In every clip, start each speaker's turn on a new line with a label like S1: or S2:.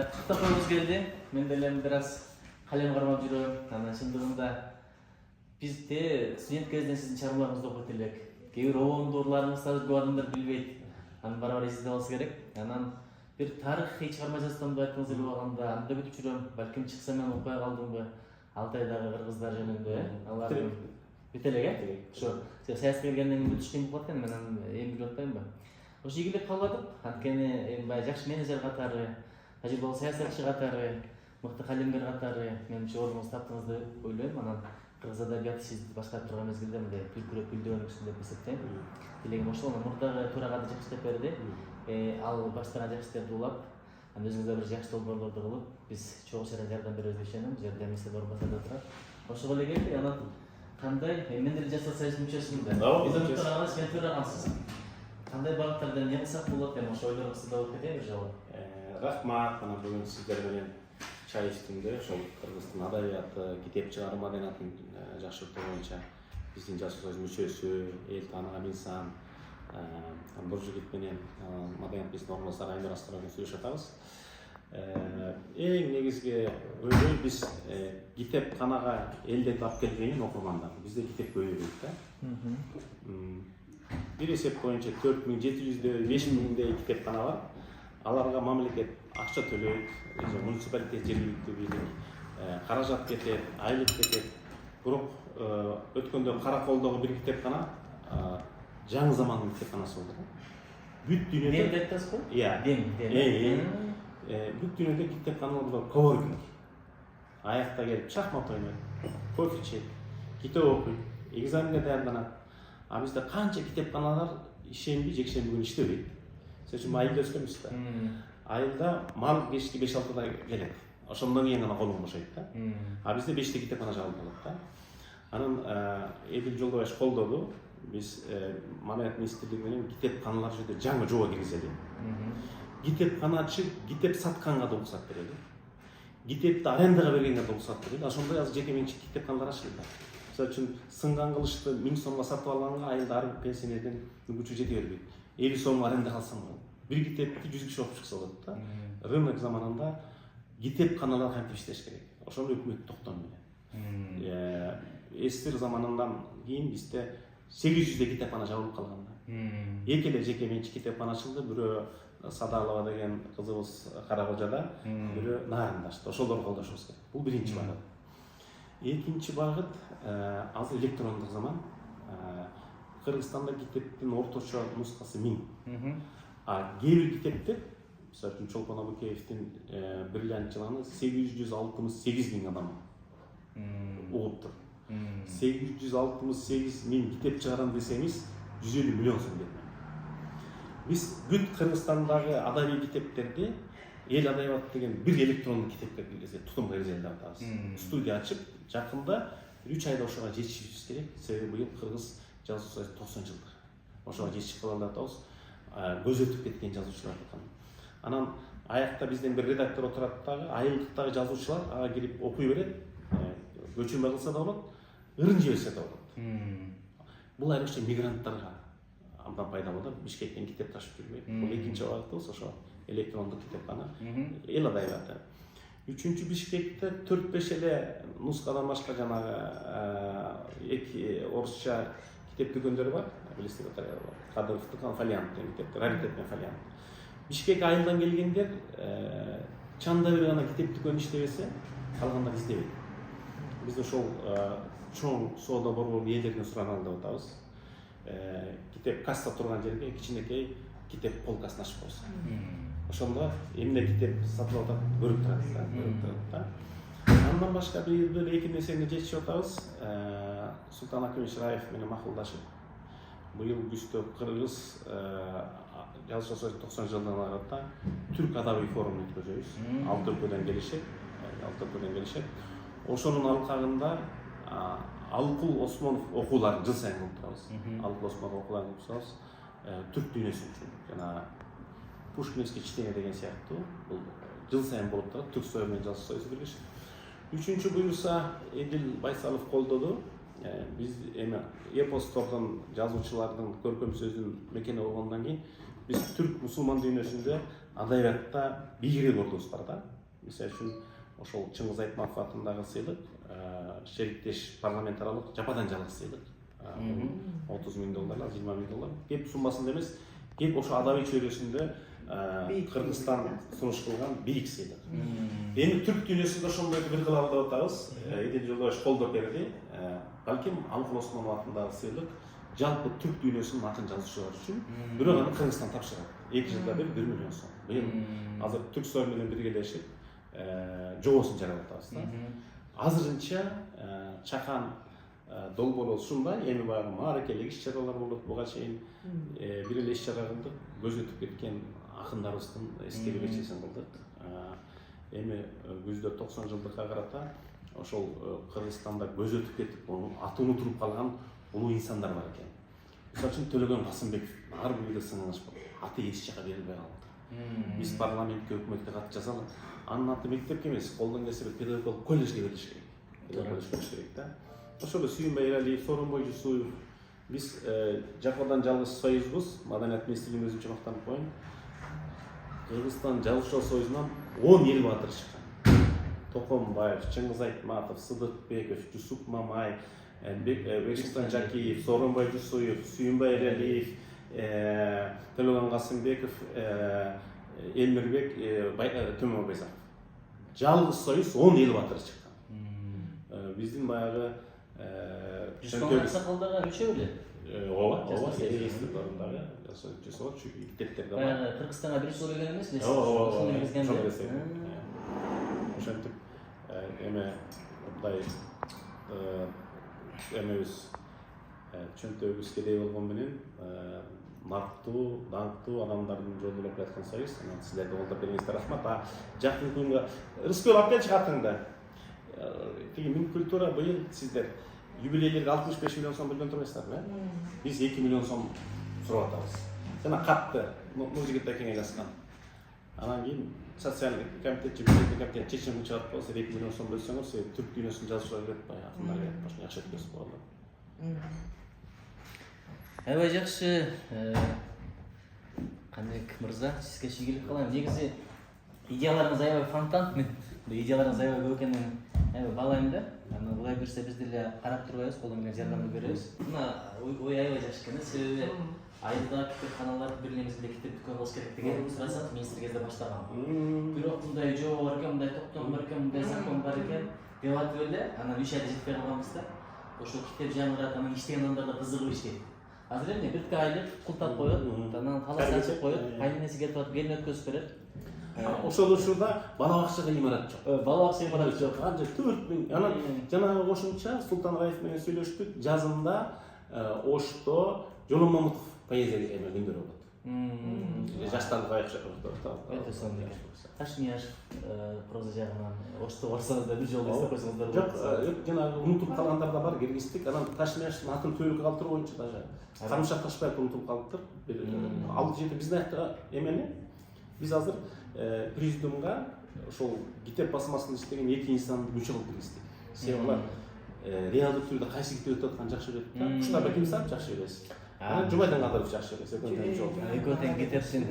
S1: Құттықтап қойғымыз келді. Мен деле біраз қалем қармап жүрөм. Анан шындыгында биз студент кезинен сиздин чыгармаларыңызды окуп элек. Кээ бир обондууларыңыз азыр көп адамдар билбейт. Анан барабар эсите алыш керек. Анан бир тарыхый чыгарма жазсам деп айткыңыз келип калганда, анда күтүп жүрөм. Балким чыкса мен окуй калдымбы? Алтайдагы кыргыздар жөнүндө, алардын бүт элек, ошо саясатка келгенден кийин бүтүш кыйын болуп калат экен, мен аны эми билип атпаймынбы? Ошо ийгилик кабыл анткени эми баягы жакшы менеджер катары, тажрыйбалуу саясатчы катары, мыкты калемгер катары менимче ордуңузду таптыңыз деп ойлойм. Анан кыргыз адабияты сизди башкарып турган мезгилде мындай күлкүрөп гүлдөгөнсүң деп эсептейм. Тилегим ошол. Мурдагы төрагады жакшы деп берди. Ал баштаган жакшы иштерди улап, анан өзүңүз да бир жакшы долбоорлорду кылып, биз чогуу чейин жардам беребиз деп ишенем. Бул жерде эмесе орун басарда турат. Ошого эле келди. Анан кандай мен деле жастар союзунун мүчөсүмүн да. Биз өнүктүргөн сен төрагансыз. Кандай багыттарда эмне кылсак болот? Эми ошо ойлоруңузду да окуп кетейин бир жолу.
S2: Рахмат, мына бүгүн сиздер менен чай ичтимде, ошол кыргыздын адабияты, китеп чыгаруу маданиятын жакшыртуу боюнча биздин жастар союзунун мүчөсү, эл тааныган инсан Буржигит менен маданият биздин орун басары Айнур Аскаров менен сүйлөшүп атабыз. Эң негизги ойлойм биз китепканага элдетип алып келген окурмандар. Бизде китеп көбөйбөйт да. Бир эсеп боюнча 4700 5000дей китепкана бар. Аларга мамлекет акча төлөйт, муниципалитет жергиликтүү бийлик каражат кетет, айлык кетет. Бирок өткөндө Караколдогу бир китепкана жаңы замандын китепканасы болду. Бүт дүйнөдө
S1: Дем деп атасыз го?
S2: Дем. Бүт дүйнөдө китепканалар бар, коворкинг. Аякта келип шахмат ойнойт, кофе ичет, китеп окуйт, экзаменге даярданат. А бизде канча китепканалар ишемби, жекшемби күнү иштебейт. Сен айылда өскөнбүз да. Айылда мал кечки 5-6да келет. Ошондон кийин гана колуң бошойт да. А бизде 5 китепкана жабылып калат да. Анан Эдил Жолдобаев колдоду. Биз маданият министрлиги менен китепканалар жөнүндө жаңы жоба киргизели. Китепканачы китеп сатканга да уруксат берели. Китепти арендага бергенге да уруксат берели. Ошондой азыр жеке менчик китепканалар ачылды. Мисалы үчүн сынган кылычты 1000 сомго сатып алганга айылда ар пенсионерден мүмкүнчүлүгү жете бербейт. 50 сом аренда алсам болот. Бир китепти 100 киши окуп чыкса болот да. Рынок заманында китепканалар кантип иштеш керек. Ошону өкмөт токтонду. СССР заманынан кийин бизде 800 китепкана жабылып калган да. Эки эле жеке менчик китепкана ачылды. Бирөө Садалова деген кызыбыз Каракожада, бирөө Нарындашта. Ошолорду колдошубуз керек. Бул биринчи багыт. Экинчи багыт азыр электрондук заман. Кыргызстанда китептин орточо нускасы 1000. Кээ бир китептер, мисалы үчүн Чолпон Абыкеевдин Бриллиант жыланы 868 000 адам угуптур. 868 000 китеп чыгарам десеңиз 150 миллион сом кетет. Биз бүт Кыргызстандагы адабий китептерди эл адабияты деген бир электрондук китепке киргизет, тутумга киргизели деп атабыз. Студия ачып, жакында 3 айда ошого жетишибиз керек. Себеби быйыл Кыргыз жазуу союзу 90 жылдык. Ошого жетишип калалы деп атабыз. Көз өтүп кеткен жазуучулар экен. Анан аякта бизден бир редактор отурат дагы, айылдыктагы жазуучулар ага кирип окуй берет. Көчүрмө кылса да болот, ырын жиберсе да болот. Бул айрыкча мигранттарга абдан пайда болот. Бишкектен китеп ташып жүрбөйт. Бул экинчи багытыбыз ошо электрондук китепкана. Эл адабияты. Үчүнчү Бишкекте 4-5 эле нускадан башка жанагы эки орусча китеп дүкөндөр бар. Билесиз го, Кадыровдун фолиант деген китептер, раритет менен фолиант. Бишкек айылдан келгендер чанда бир гана китеп дүкөнү иштебесе, калгандары издебейт. Биз ошол чоң соода борборунун ээлеринен сураналы деп атабыз. Китеп касса турган жерге кичинекей китеп полкасын ачып койсо. Ошондо эмне китеп сатып атат көрүп турат да. Андан башка бир эки нерсени жетишип атабыз. Султан Акимович Раев менен макулдашып, быйыл күздө Кыргыз жазуу союзу 90 жылдан арата түрк адабий форумун өткөзөбүз. Алты өлкөдөн келишет. Ошонун алкагында Алкул Осмонов окууларын жыл сайын кылып турабыз. Алкул Осмонов окууларын кылып турабыз. Түрк дүйнөсү үчүн жана Пушкинский чтение деген сыяктуу бул жыл сайын болуп турат. Түрксой менен жазуу союзу биргешип. Үчүнчү буюрса Эдил Байсалов колдоду. Биз эми эпостордон жазуучулардын көркөм сөздүн мекени болгондон кийин биз түрк мусулман дүйнөсүндө адабиятта бийгирек ордубуз бар да. Мисалы үчүн ошол Чыңгыз Айтматов атындагы сыйлык шериктеш парламент аралык жападан жалгыз сыйлык. $30,000, $20,000. Кеп суммасында эмес, кеп ошо адабий чөйрөсүндө Кыргызстан сунуш кылган бийик сыйлык. Эми түрк дүйнөсүндө ошондойду бир кылалы деп атабыз. Эдил Жолдошев колдоп берди. Балким Алыкул Осмонов атындагы сыйлык жалпы түрк дүйнөсүнүн атын жазуучулар үчүн бирок аны Кыргызстан тапшырат. 2 жылда бир 1 миллион сом. Быйыл азыр Түрксой менен биргелешип жобосун жарап атабыз да. Азырынча чакан долбоору ушундай, эми баягы мааракелик иш-чаралар болот, буга чейин бир эле иш-чара кылдык, көз өтүп кеткен акындарыбыздын эскерүү кечесин кылдык. Эми күздө 90 жылдыкка карата ошол Кыргызстанда көз өтүп кетип, аты унутулуп калган улуу инсандар бар экен. Мисалы үчүн Төлөгөн Касымбеков ар бир үйдө сыңылыш бар. Аты эч жака берилбей калды. Биз парламентке, өкмөткө кат жазалы. Анын аты мектепке эмес, колдон келсе педагогикалык колледжге берилиш керек. Коллеж берилиш керек да. Ошол Сүйүнбай Эралиев, Сооронбой Жусуев, биз жападан жалгыз союзбуз. Маданият министрлигинин өзүнчө мактанып коеюн. Кыргызстан жазуучулар союзунан 10 эл баатыры чыккан. Токомбаев, Чыңгыз Айтматов, Сыдыкбеков, Жусуп Мамай, Бекстан Жакиев, Сооронбай Жусуев, Сүйүнбай Эралиев, Төлөгөн Касымбеков, Элмирбек Төмөнбайзаков. Жалгыз союз 10 эл баатыры чыккан. Биздин баягы
S1: Жүзбан Аксакалдага өчө эле.
S2: Ооба, эстип барындагы жасоо чүктеттерде бар.
S1: Баягы Кыргызстанга биринчи жолу келген эмес,
S2: ошондой ошентип эме мындай эмебиз чөнтөгүбүз кедей болгон менен нактуу, даңктуу адамдардын жолу болуп жаткан союз. Анан силерди колдоп бергениңизге рахмат. Жакын күнгө Рыскөл алып келчи катыңды. Тиги Мин культура быйыл сиздер юбилейлерге 65 миллион сом бөлгөн турбайсыздарбы? Биз 2 миллион сом сурап атабыз. Жана катты Нуржигит акеңе жазган. Анан кийин социалдык комитет, бюджеттик комитет чечим чыгарып койсо 2 миллион сом бөлсөңөр, сиз түрк дүйнөсүнүн жазуучулары келет, баягы акындар келет, башка жакшы өткөзүп коелу.
S1: Аябай жакшы. Канбек мырза, сизге ийгилик кылайм. Негизи идеяларыңыз аябай фонтан. Мен идеяларыңыз аябай көп экенин аябай баалайм да. Аны булай берсе биз деле карап турбайбыз, колдон келген жардамды беребиз. Мына ой аябай жакшы экен, себеби айылда китепканалар бирлигибиз менен китеп дүкөн болуш керек деген сурасат министр кезде баштаган. Бирок мындай жобо бар экен, мындай токтом бар экен, мындай закон бар экен деп атып эле, анан 3 айда жетпей калганбыз да. Ошол китеп жаңырат, анан иштеген адамдар да кызыгып иштейт. Азыр эмне бирке айлык култап коет, анан талас ачып коет, кайненеси келип атып келин өткөзүп берет.
S2: Ошол учурда бала бакчага имарат жок.
S1: Бала бакча имарат жок.
S2: Анча 4000. Анан жанагы кошумча Султан Раев менен сүйлөштүк. Жазында Ошто Жолон Мамутов поэзия күндөрү болот. Жаштарды кайыкча
S1: өтө сонун экен. Ташмияш проза жагынан Ошто барсаңыз да бир жолу эстеп койсоңуздар болот.
S2: Жок, жанагы унутуп калгандар да бар, киргиздик. Анан Ташмияштын атын төлөп калтыруу боюнча даже Камышак Ташбаев унутуп калыптыр. Алты жети биздин аякта эмени биз азыр президиумга ошол китеп басмасында иштеген 2 инсанды мүчө кылып киргиздик. Себеби алар реалдуу түрдө кайсы китеп өтүп атканын жакшы билет да. Куштар Бекимсаров жакшы билет. Анан Жубайдан Кадыров жакшы билет.
S1: Экөө тең китептин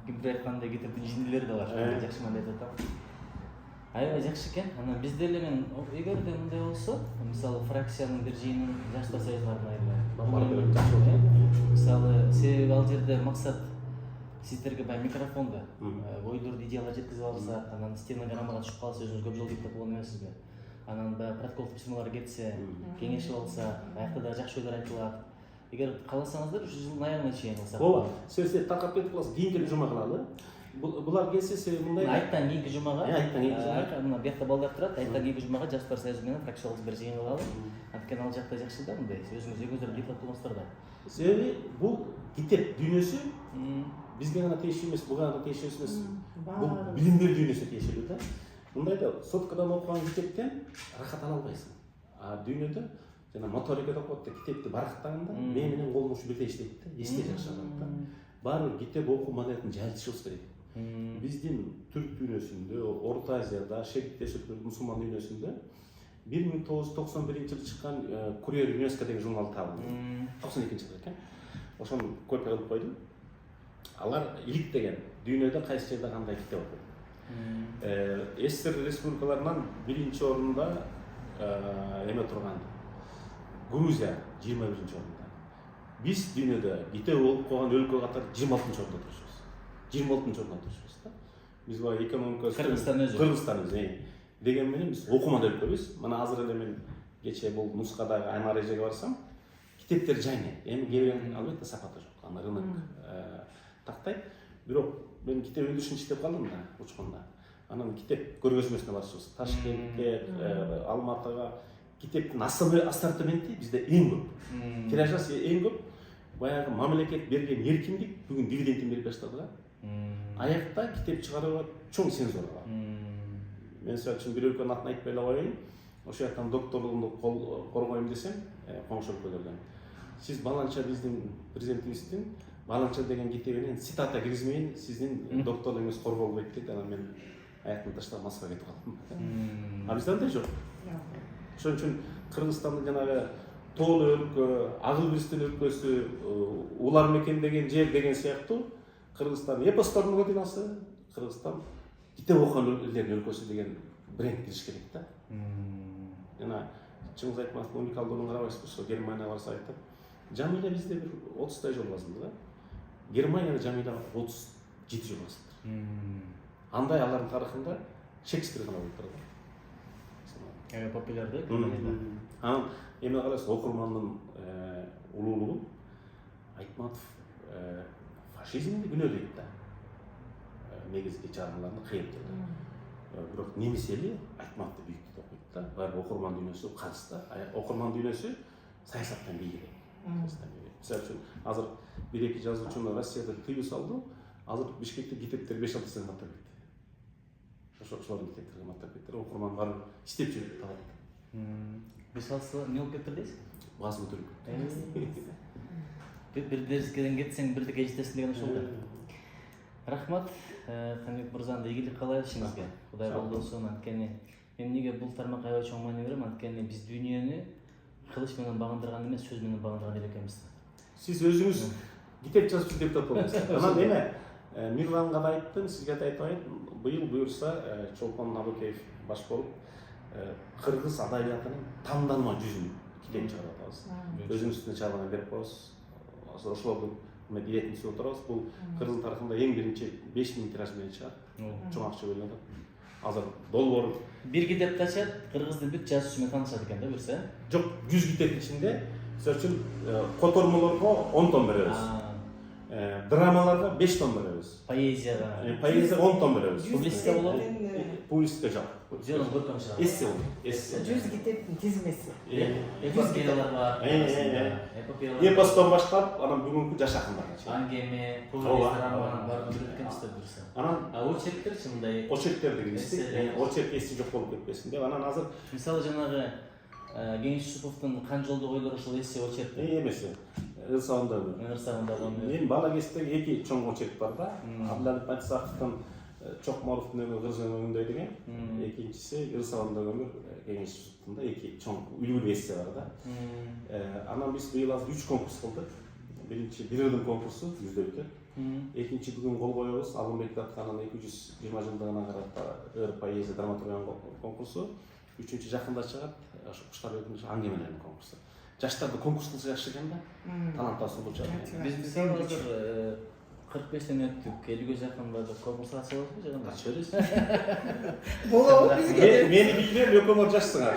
S1: кимдир айткандай китептин жиндилери да бар. Жакшы мындай деп атам. Аябай жакшы экен. Анан биз деле мен эгерде мындай болсо, мисалы фракциянын бир жыйынын жаштар союзуна арнайы мисалы себеби ал жерде максат сиздерге баягы микрофонду ойлорду идеялар жеткизип алсак, анан стена граммага түшүп калса өзүңүз көп жолу кетип болгон эмессизби? Анан баягы протокол письмолор кетсе, кеңешип алса, аякта да жакшы ойлор айтылат. Эгер кааласаңыздар, ушу жылдын аягына чейин алсак.
S2: Ооба, сөз таркап кетип калса, кийинки жума кылалы. Булар келсе себеби мындай.
S1: Айттан кийинки жумага.
S2: Айттан кийинки жумага.
S1: Мына бuyakta балдар турат, айттан кийинки жумага жаштар союзу менен фракциялык бир жыйын кылалы. Анткени ал жакта жакшы да мындай, өзүңүздөр депутат болсоңуздар да.
S2: Себеби бул китеп дүйнөсү бизге гана тийиштүү эмес, буга гана тийиштүү эмес. Бул билим берүү дүйнөсүнө тийиштүү да. Мындайда соткадан окуган китептен рахат ала албайсың. Дүйнөдө жана моторика деп коет да, китепти барактаганда мен менен колум ушу бирдей иштейт да, эсте жакшы алат да. Баары китеп окуу маданиятын жайылтышыбыз керек. Биздин түрк дүйнөсүндө, Орто Азияда, шериктеш мусулман дүйнөсүндө 1991 жылы чыккан Курьер ЮНЕСКО деген журнал табылды. 92 жылы экен. Ошону копия кылып койдум. Алар иликтеген дүйнөдө кайсы жерде кандай китеп окуйт. СССР республикаларынан биринчи орунда эме турган Грузия 21-ci орунда. Биз дүйнөдө китеп окуп койгон өлкө катары 26-cı орунда турушубуз. 26-cı орунда турушубуз да. Биз баа экономика Кыргызстан өзү. Деген менен биз окуман өлкөбүз. Мына азыр эле мен кече бул нускадагы айна эрежеге барсам, китептер жайнайт. Эми кээ албетте сапаты жок. Аны рынок тактайт. Бирок мен китеп өндүрүшүн иштеп калдым да, учкунда. Анан китеп көргөзмөсүнө барышыбыз. Ташкентке, Алматыга китептин ассортименти бизде эң көп. Тиражасы эң көп. Баягы мамлекет берген эркиндик бүгүн дивидендин берип баштады да. Аякта китеп чыгарууга чоң сензор бар. Мен сөзчүн бир өлкөнүн атын айтпай эле коеюн. Ошол жактан докторлугумду коргойм десем, коңшу өлкөлөрдөн. Сиз баланча биздин президентибиздин баланча деген китебинен цитата киргизмейин, сиздин докторлугуңуз корголбойт дейт. Анан мен аяктан таштап Москвага кетип калдым. А бизде андай жок. Ошон үчүн Кыргызстандын жанагы тоолуу өлкө, агыл бирстин өлкөсү, улар мекендеген жер деген сыяктуу Кыргызстан эпостордун мадинасы, Кыргызстан китеп окуган элдердин өлкөсү деген бренд кириш керек да. Жана чыңгыз айтматов уникалдуулугун карабайсызбы, ошо Германияга барса айтат. Жамиля бизде бир 30 жыл басында да. Германияда Жамиля 37 жыл басында. Андай алардын тарыхында Шекспир гана болуп турат.
S1: Популярдуу.
S2: Анан эми карайсыз, окурмандын улуулугу Айтматов фашизмди күнөөдөйт да. Негизги чыгармаларын кыйынтып. Бирок немис эли Айтматовду бийиктеп окуйт да. Баары окурман дүйнөсү каршы да. Окурман дүйнөсү саясаттан бийик. Мисалы үчүн азыр бир-эки жазуучуну Россияда тыюу салды. Азыр Бишкекте китептер 5-6 саны каттап кетти. Ошолордун китептерин каттап кетти. Окурман барып иштеп жүрүп калат.
S1: Мисалсы эмне болуп кетти дейсиз?
S2: Баасы көтөрүлүп.
S1: Бир дерскеден кетсең бирдикке жетесиң деген ошол да. Рахмат, Камилбек мырзанын ийгилик каалайбыз ишиңизге. Кудай колдосун. Анткени мен эмнеге бул тармакка аябай чоң маани берем, анткени биз дүйнөнү кылыч менен багындырган эмес, сөз менен багындырган эл экенбиз.
S2: Сиз өзүңүз китеп жазып жүрүп депутат болдуңуз. Анан эме Мирланга да айттым, сизге да айтайын. Быйыл буюрса Чолпон Абыкеев баш болуп кыргыз адабиятынын тандалма жүзүн китеп чыгарып атабыз. Өзүнүн үстүнө чабаган берип коебуз. Ошолордун иретін түсіп отырабыз. Бұл Кыргыз тарихында ең бірінші 5000 тираж менен чыгат. Чоң акча бөлүнөт. Азыр долбоор
S1: бир китепти ачат, кыргыздын бүт жазуучусу менен таанышат экен да берсе.
S2: Жок, 100 китептин ичинде мисалы үчүн котормолорго 10 том беребиз. Драмаларга 5 том беребиз.
S1: Поэзияга
S2: 10 том беребиз.
S1: Публистика болобу?
S2: Публистика жок.
S1: Жөн көркөм чыгат.
S2: Эссе болот. Эссе.
S3: 100 китептин тизмеси.
S1: Эпопеялар бар.
S2: Эпостон баштап, анан бүгүнкү жаш акындарга чейин.
S1: Ангеме, повесть, роман бар өткөнүстөр дурса.
S2: Анан
S1: очерктер мындай.
S2: Очерктерди киргизди. Очерк эси жок болуп кетпесин деп. Анан азыр
S1: мисалы жанагы Кеңеш Юсуповдун Кан жолдо ойлор ошол эссе очерк.
S2: Эмеси. Ырсагындагы. Мен бала кездеги эки чоң очерк бар да. Абдалып Атсаковдун Чокморовдун өмүрү Кыргыз өмүрүндөй деген. Экинчиси Ырсагындагы өмүр Кеңеш Юсуповдун да эки чоң үлгүлүү эссе бар да. Анан биз быйыл азыр 3 конкурс кылдык. Биринчи бир конкурсу жүздөктө. Экинчи бүгүн кол коебуз. Алымбек Датканын 220 жылдыгына карап ыр поэзия драматургия конкурсу. Үчүнчү жакында чыгат. Ошо куштар өкүнүш аңгемелердин конкурсу. Жаштарды конкурс кылса жакшы экен да. Таланттуу сулуучу.
S1: Биз мисалы азыр 45-тен өттүк, 50-ге жакын бардык. Конкурска катыша аласызбы же кандай?
S2: Катыша бересиз.
S3: Болобу бизге.
S2: Мени бийлер өкөмөр жашсыңар.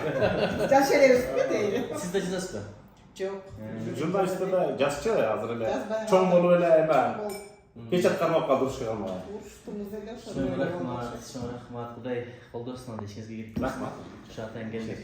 S3: Жаш элебизби дейли.
S1: Сиз да жазасызбы?
S3: Жок.
S2: Журналисттер да жашчы азыр эле. Чоң болуп эле эме печат кармапка турушка калмаган.
S3: Уруштуңуз эле ошо.
S1: Чоң рахмат, Кудай колдосун ишиңизге келип.
S2: Рахмат.
S1: Ошо атайын келдик.